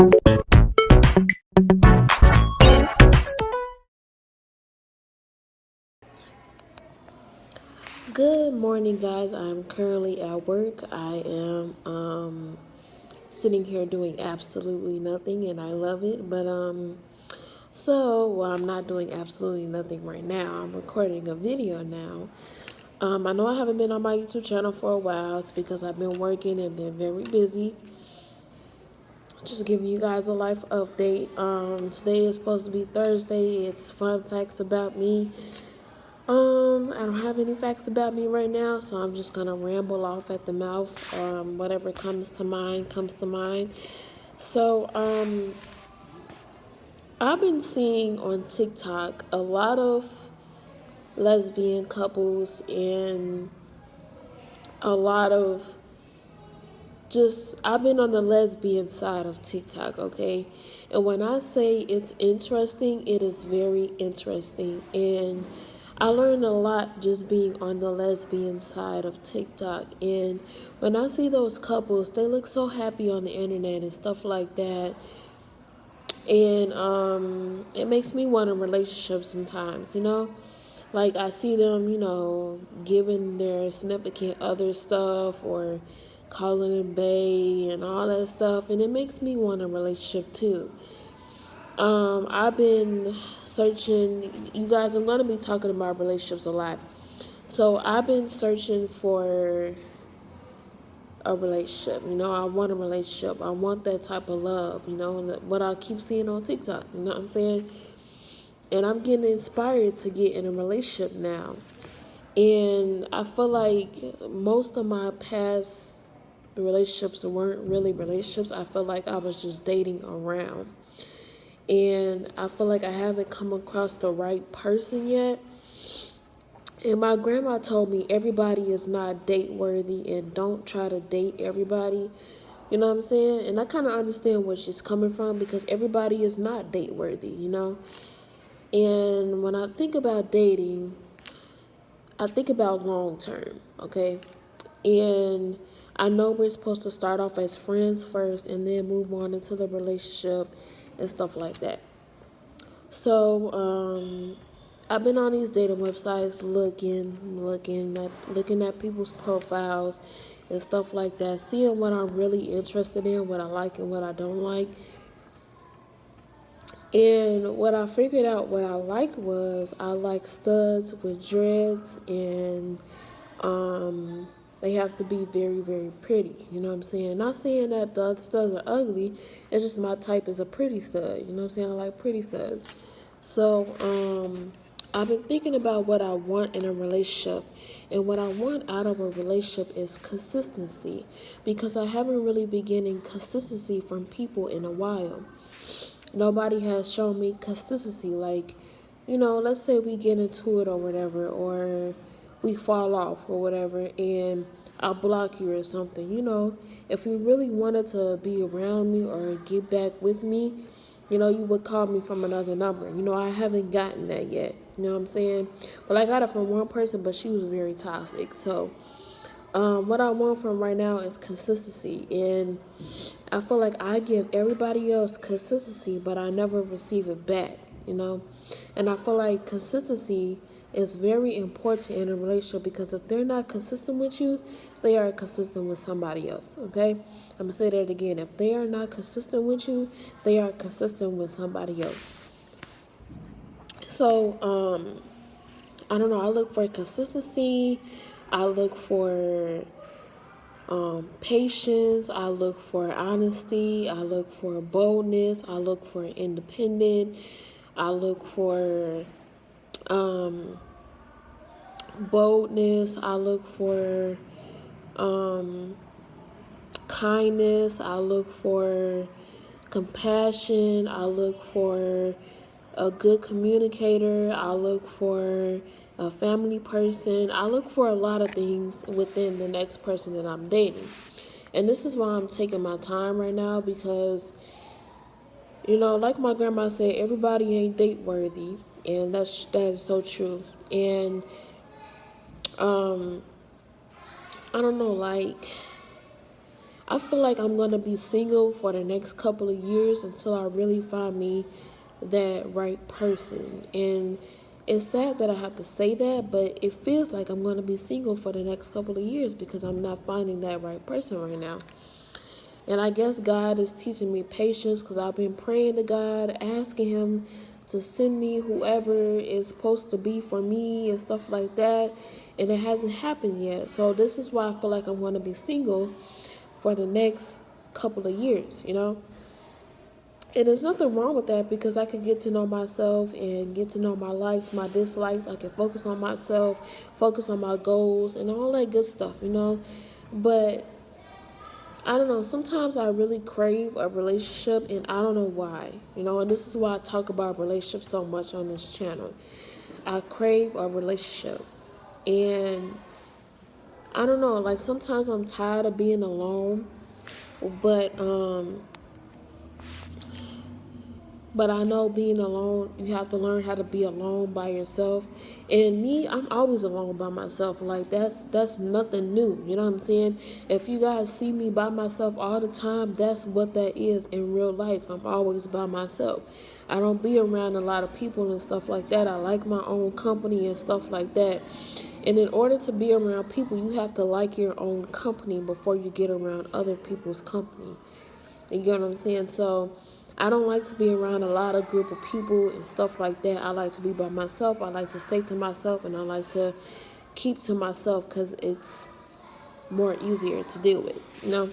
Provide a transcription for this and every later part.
Good morning, guys. I'm currently at work. I am sitting here doing absolutely nothing, and I love it. But I'm not doing absolutely nothing right now. I'm recording a video now. I know I haven't been on my YouTube channel for a while. It's because I've been working and been very busy. Just giving you guys a life update. Today is supposed to be Thursday. It's fun facts about me. I don't have any facts about me right now, so I'm just gonna ramble off at the mouth. Whatever comes to mind comes to mind. So, I've been seeing on TikTok a lot of lesbian couples and a lot of just I've been on the lesbian side of TikTok, okay? And when I say it's interesting, it is very interesting. And I learned a lot just being on the lesbian side of TikTok. And when I see those couples, they look so happy on the internet and stuff like that. And it makes me want a relationship sometimes, you know? Like I see them, giving their significant other stuff or calling them bae and all that stuff, and it makes me want a relationship too. I've been searching, you guys. I'm gonna be talking about relationships a lot, so I've been searching for a relationship. I want a relationship. I want that type of love. What I keep seeing on TikTok. You know what I'm saying? And I'm getting inspired to get in a relationship now. And I feel like most of my past relationships weren't really relationships. I feel like I was just dating around. And I feel like I haven't come across the right person yet. And my grandma told me everybody is not date worthy and don't try to date everybody. You know what I'm saying? And I kind of understand where she's coming from because everybody is not date worthy. And when I think about dating, I think about long term, okay? And I know we're supposed to start off as friends first and then move on into the relationship and stuff like that. So, I've been on these dating websites looking at people's profiles and stuff like that, seeing what I'm really interested in, what I like and what I don't like. And what I figured out what I liked was I like studs with dreads and they have to be very, very pretty. You know what I'm saying? Not saying that the other studs are ugly. It's just my type is a pretty stud. You know what I'm saying? I like pretty studs. So, I've been thinking about what I want in a relationship. And what I want out of a relationship is consistency. Because I haven't really been getting consistency from people in a while. Nobody has shown me consistency. Like, let's say we get into it or whatever, or we fall off or whatever, and I'll block you or something. If you really wanted to be around me or get back with me, you would call me from another number. I haven't gotten that yet. You know what I'm saying? Well, I got it from one person, but she was very toxic. So, what I want from right now is consistency. And I feel like I give everybody else consistency, but I never receive it back. And I feel like consistency is very important in a relationship because if they're not consistent with you, they are consistent with somebody else, okay? I'm going to say that again. If they are not consistent with you, they are consistent with somebody else. So, I don't know. I look for consistency. I look for patience. I look for honesty. I look for boldness. I look for independent. I look for boldness. I look for kindness. I look for compassion. I look for a good communicator. I look for a family person. I look for a lot of things within the next person that I'm dating. And this is why I'm taking my time right now because, like my grandma said, everybody ain't date worthy. And that is so true. And I don't know, like, I feel like I'm going to be single for the next couple of years until I really find me that right person. And it's sad that I have to say that, but it feels like I'm going to be single for the next couple of years because I'm not finding that right person right now. And I guess God is teaching me patience because I've been praying to God, asking Him to send me whoever is supposed to be for me and stuff like that. And it hasn't happened yet. So this is why I feel like I'm going to be single for the next couple of years, you know? And there's nothing wrong with that because I can get to know myself and get to know my likes, my dislikes. I can focus on myself, focus on my goals, and all that good stuff, you know? But I don't know, sometimes I really crave a relationship and I don't know why, you know, and this is why I talk about relationships so much on this channel. I crave a relationship and I don't know, like sometimes I'm tired of being alone, but I know being alone, you have to learn how to be alone by yourself. And me, I'm always alone by myself. Like that's nothing new. You know what I'm saying? If you guys see me by myself all the time, that's what that is in real life. I'm always by myself. I don't be around a lot of people and stuff like that. I like my own company and stuff like that. And in order to be around people, you have to like your own company before you get around other people's company. You get what I'm saying? So I don't like to be around a lot of group of people and stuff like that. I like to be by myself. I like to stay to myself, and I like to keep to myself because it's more easier to deal with, you know?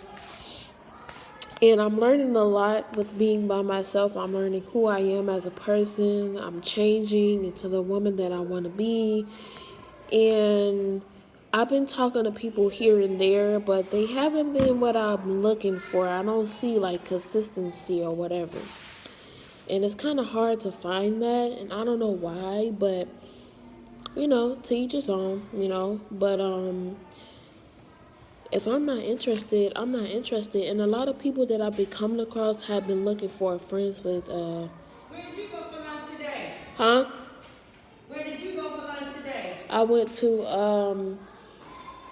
And I'm learning a lot with being by myself. I'm learning who I am as a person. I'm changing into the woman that I want to be. And I've been talking to people here and there, but they haven't been what I'm looking for. I don't see like consistency or whatever. And it's kind of hard to find that, and I don't know why, but you know, to each his own, you know. But if I'm not interested, I'm not interested. And a lot of people that I've been coming across have been looking for friends with Where did you go for lunch today? Huh? Where did you go for lunch today? I went to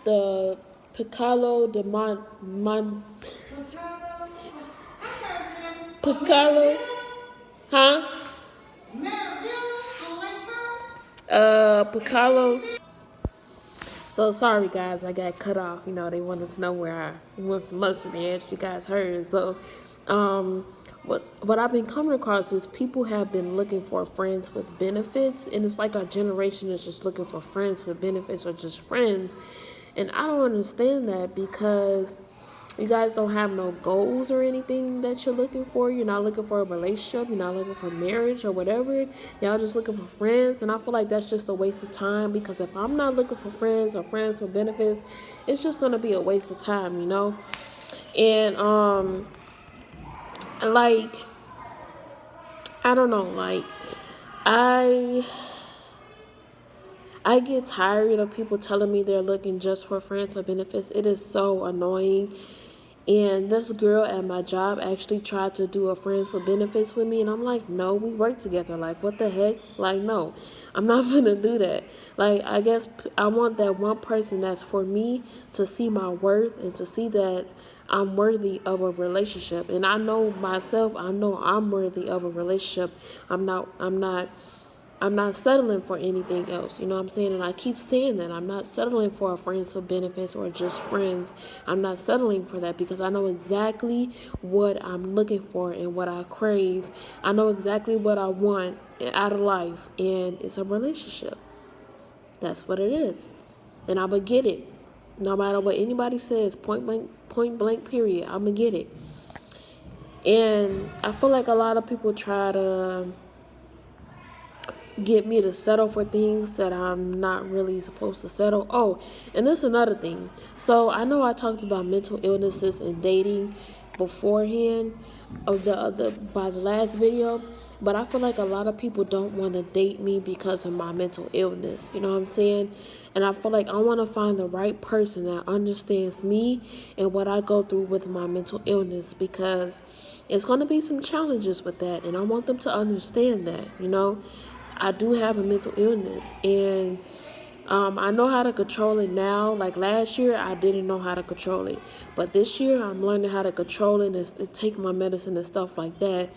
the Piccolo de Piccolo. Huh? Piccolo. So sorry guys, I got cut off. You know, they wanted to know where I went from lunch and as you guys heard. So what I've been coming across is people have been looking for friends with benefits, and it's like our generation is just looking for friends with benefits or just friends. And I don't understand that because you guys don't have no goals or anything that you're looking for. You're not looking for a relationship. You're not looking for marriage or whatever. Y'all just looking for friends. And I feel like that's just a waste of time because if I'm not looking for friends or friends with benefits, it's just going to be a waste of time, you know? And, like, I don't know, like, I get tired of people telling me they're looking just for friends or benefits. It is so annoying. And this girl at my job actually tried to do a friends with benefits with me. And I'm like, no, we work together. Like, what the heck? Like, no, I'm not going to do that. Like, I guess I want that one person that's for me to see my worth and to see that I'm worthy of a relationship. And I know myself, I know I'm worthy of a relationship. I'm not settling for anything else, you know what I'm saying? And I keep saying that. I'm not settling for a friends with benefits or just friends. I'm not settling for that because I know exactly what I'm looking for and what I crave. I know exactly what I want out of life, and it's a relationship. That's what it is. And I'm going to get it. No matter what anybody says, point blank, period, I'm going to get it. And I feel like a lot of people try to get me to settle for things that I'm not really supposed to settle. Oh, and this is another thing. So I know I talked about mental illnesses and dating beforehand of by the last video, but I feel like a lot of people don't want to date me because of my mental illness. You know what I'm saying? And I feel like I want to find the right person that understands me and what I go through with my mental illness because it's going to be some challenges with that, and I want them to understand that, you know. I do have a mental illness, and I know how to control it now. Like last year, I didn't know how to control it. But this year, I'm learning how to control it and take my medicine and stuff like that.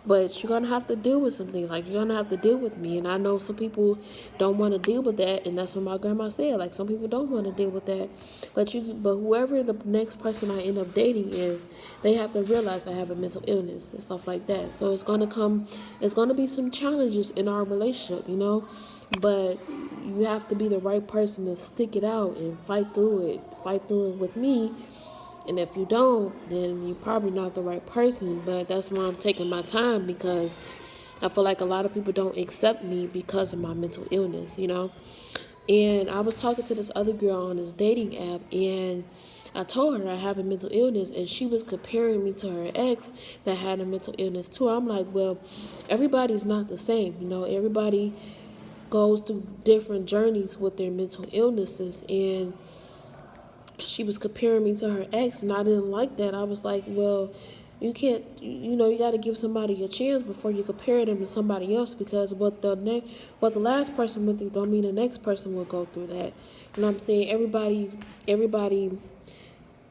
But you're going to have to deal with something. Like, you're going to have to deal with me. And I know some people don't want to deal with that. And that's what my grandma said. Like, some people don't want to deal with that. But whoever the next person I end up dating is, they have to realize I have a mental illness and stuff like that. So it's going to be some challenges in our relationship, you know. But you have to be the right person to stick it out and fight through it with me. And if you don't, then you're probably not the right person. But that's why I'm taking my time, because I feel like a lot of people don't accept me because of my mental illness, you know. And I was talking to this other girl on this dating app, and I told her I have a mental illness, and she was comparing me to her ex that had a mental illness too. I'm like, well, everybody's not the same, you know. Everybody goes through different journeys with their mental illnesses, and she was comparing me to her ex, and I didn't like that. I was like, well, you can't, you know, you got to give somebody a chance before you compare them to somebody else, because what the last person went through don't mean the next person will go through that. And I'm saying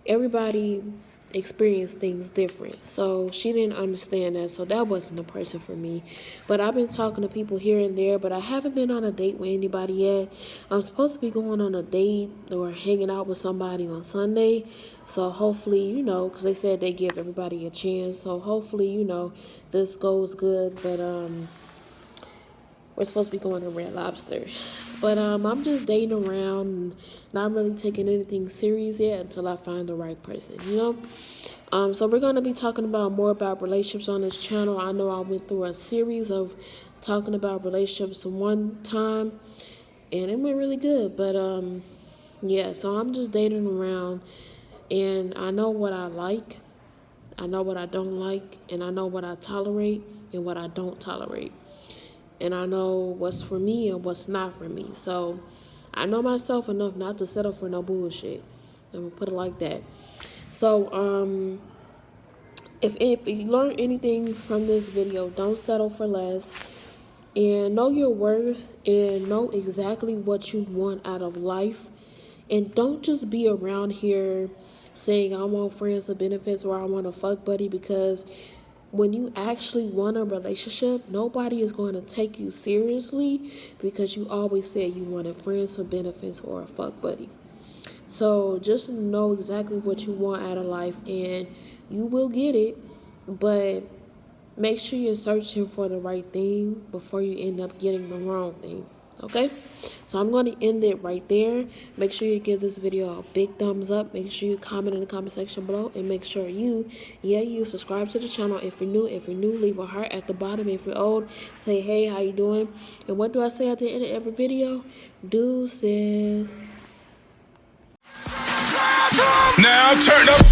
everybody experience things different. So she didn't understand that, so that wasn't the person for me. But I've been talking to people here and there, but I haven't been on a date with anybody yet. I'm supposed to be going on a date or hanging out with somebody on Sunday. So hopefully, you know, because they said they give everybody a chance. So hopefully, you know, this goes good. But we're supposed to be going to Red Lobster. But I'm just dating around and not really taking anything serious yet until I find the right person, you know? So we're going to be talking about more about relationships on this channel. I know I went through a series of talking about relationships one time, and it went really good. But yeah, so I'm just dating around, and I know what I like, I know what I don't like, and I know what I tolerate and what I don't tolerate. And I know what's for me and what's not for me. So I know myself enough not to settle for no bullshit. I'm gonna put it like that. So if you learn anything from this video, don't settle for less, and know your worth, and know exactly what you want out of life. And don't just be around here saying I want friends with benefits or I want a fuck buddy, because when you actually want a relationship, nobody is going to take you seriously because you always said you wanted friends with benefits or a fuck buddy. So just know exactly what you want out of life, and you will get it. But make sure you're searching for the right thing before you end up getting the wrong thing. Okay? So I'm going to end it right there. Make sure you give this video a big thumbs up. Make sure you comment in the comment section below. And make sure you subscribe to the channel if you're new. If you're new, leave a heart at the bottom. If you're old, say, hey, how you doing? And what do I say at the end of every video? Deuces. Now turn up.